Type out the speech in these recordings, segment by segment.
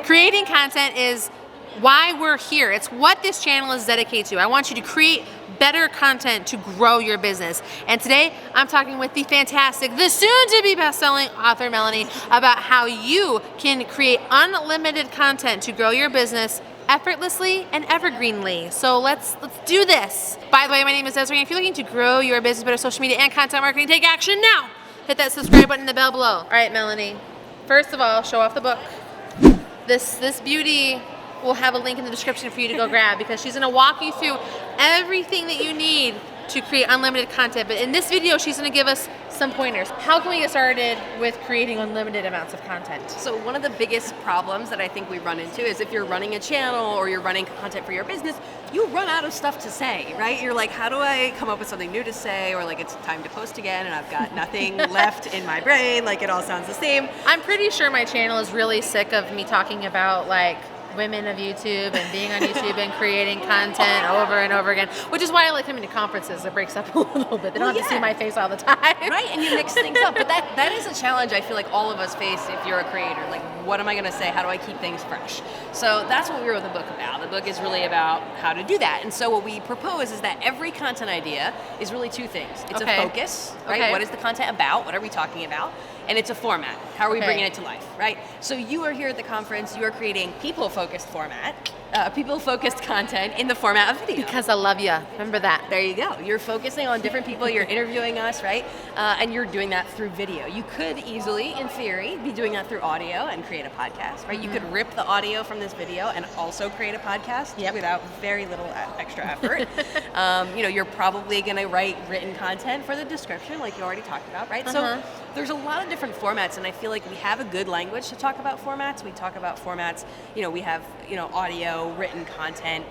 Creating content is why we're here. It's what this channel is dedicated to. I want you to create better content to grow your business. And today I'm talking with the fantastic, the soon-to-be best-selling author Melanie about how you can create unlimited content to grow your business effortlessly and evergreenly. So let's do this. By the way, my name is Desiree. If you're looking to grow your business, better social media and content marketing, take action now. Hit that subscribe button and the bell below. All right, Melanie. First of all, show off the book. This beauty will have a link in the description for you to go grab because she's gonna walk you through everything that you need to create unlimited content. But in this video, she's gonna give us some pointers. How can we get started with creating unlimited amounts of content? So one of the biggest problems that I think we run into is if you're running a channel or you're running content for your business, you run out of stuff to say, right? You're like, how do I come up with something new to say? Or like, it's time to post again and I've got nothing left in my brain, like it all sounds the same. I'm pretty sure my channel is really sick of me talking about like women of YouTube and being on YouTube and creating content over and over again, which is why I like coming to conferences. It breaks up a little bit. They don't have to see my face all the time. Right, and you mix things up. But that is a challenge I feel like all of us face if you're a creator. Like, what am I gonna say? How do I keep things fresh? So that's what we wrote the book about. The book is really about how to do that. And so what we propose is that every content idea is really two things. It's a focus, right? What is the content about? What are we talking about? And it's a format. How are we bringing it to life, right? So you are here at the conference, you are creating people-focused format, people-focused content in the format of video. Because I love you. Remember that. There you go. You're focusing on different people, you're interviewing us, right? And you're doing that through video. You could easily, in theory, be doing that through audio and create a podcast, right? You could rip the audio from this video and also create a podcast without very little extra effort. You're probably gonna write written content for the description, like you already talked about, right? So there's a lot of different formats, and I feel like we have a good language to talk about formats. We talk about formats, we have, audio, written content,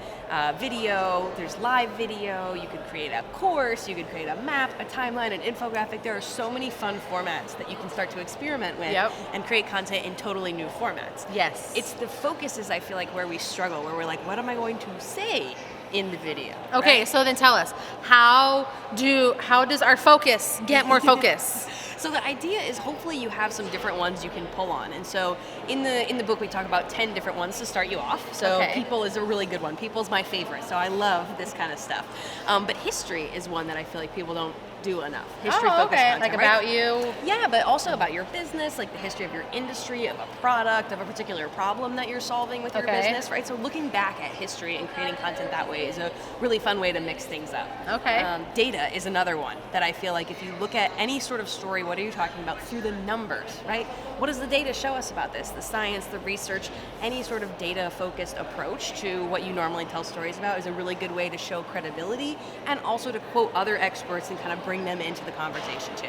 video, there's live video, you could create a course, you could create a map, a timeline, an infographic. There are so many fun formats that you can start to experiment with and create content in totally new formats. Yes. It's the focus is, I feel like, where we struggle, where we're like, what am I going to say in the video? Okay, right? so then tell us, how does our focus get more focus? So the idea is hopefully you have some different ones you can pull on. And so in the book we talk about 10 different ones to start you off. So people is a really good one. People's my favorite. So I love this kind of stuff. But history is one that I feel like people don't do enough. History focused content, like about you? Yeah, but also about your business, like the history of your industry, of a product, of a particular problem that you're solving with your business, right? So looking back at history and creating content that way is a really fun way to mix things up. Data is another one that I feel like if you look at any sort of story, what are you talking about? Through the numbers, right? What does the data show us about this? The science, the research, any sort of data-focused approach to what you normally tell stories about is a really good way to show credibility and also to quote other experts and kind of bring them into the conversation too.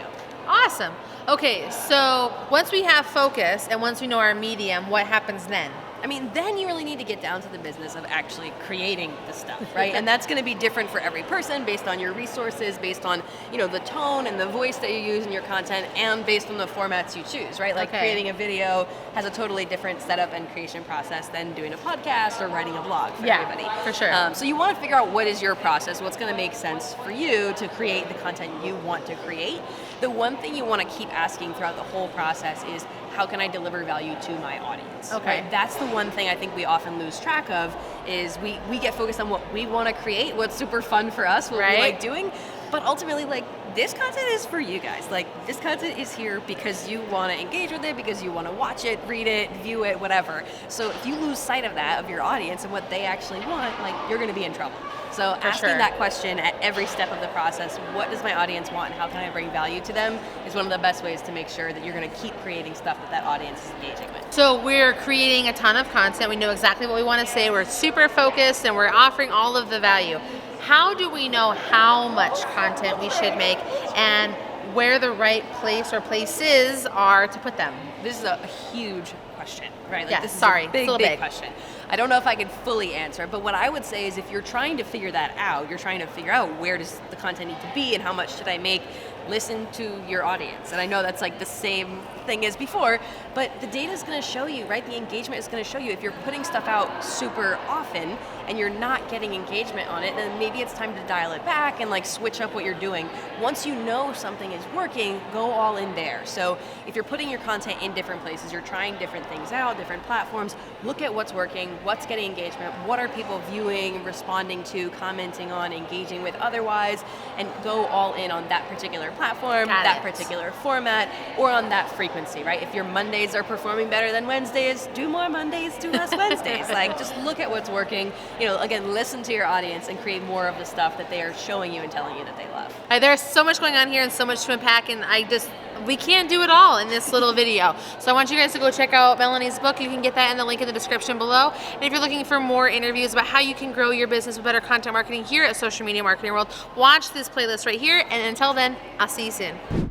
Awesome. Okay, so once we have focus and once we know our medium, what happens then? I mean, then you really need to get down to the business of actually creating the stuff, right? And that's going to be different for every person based on your resources, based on, the tone and the voice that you use in your content, and based on the formats you choose, right? Like creating a video has a totally different setup and creation process than doing a podcast or writing a blog for everybody. For sure. So you want to figure out what is your process, what's going to make sense for you to create the content you want to create. The one thing you want to keep asking throughout the whole process is, how can I deliver value to my audience? Right? That's the one thing I think we often lose track of is we get focused on what we want to create, what's super fun for us, what we like doing, but ultimately this content is for you guys. Like this content is here because you want to engage with it, because you want to watch it, read it, view it, whatever. So if you lose sight of that, of your audience and what they actually want, you're going to be in trouble. So asking that question at every step of the process, what does my audience want and how can I bring value to them, is one of the best ways to make sure that you're going to keep creating stuff that audience is engaging with. So we're creating a ton of content. We know exactly what we want to say. We're super focused and we're offering all of the value. How do we know how much content we should make and where the right place or places are to put them? This is a huge question, right? This is a big question. I don't know if I can fully answer, but what I would say is if you're trying to figure that out, you're trying to figure out where does the content need to be and how much should I make, listen to your audience. And I know that's like the same thing as before, but the data is going to show you, right? The engagement is going to show you if you're putting stuff out super often and you're not getting engagement on it, then maybe it's time to dial it back and like switch up what you're doing. Once you know something is working, go all in there. So if you're putting your content in different places, you're trying different things out, different platforms, look at what's working, what's getting engagement, what are people viewing, responding to, commenting on, engaging with otherwise, and go all in on that particular platform, that particular format, or on that frequency, right? If your Mondays are performing better than Wednesdays, do more Mondays, do less Wednesdays. Like, just look at what's working. You know, again, listen to your audience and create more of the stuff that they are showing you and telling you that they love. There's so much going on here and so much to unpack, and we can't do it all in this little video. So I want you guys to go check out Melanie's book. You can get that in the link in the description below. And if you're looking for more interviews about how you can grow your business with better content marketing here at Social Media Marketing World, watch this playlist right here. And until then, I'll see you soon.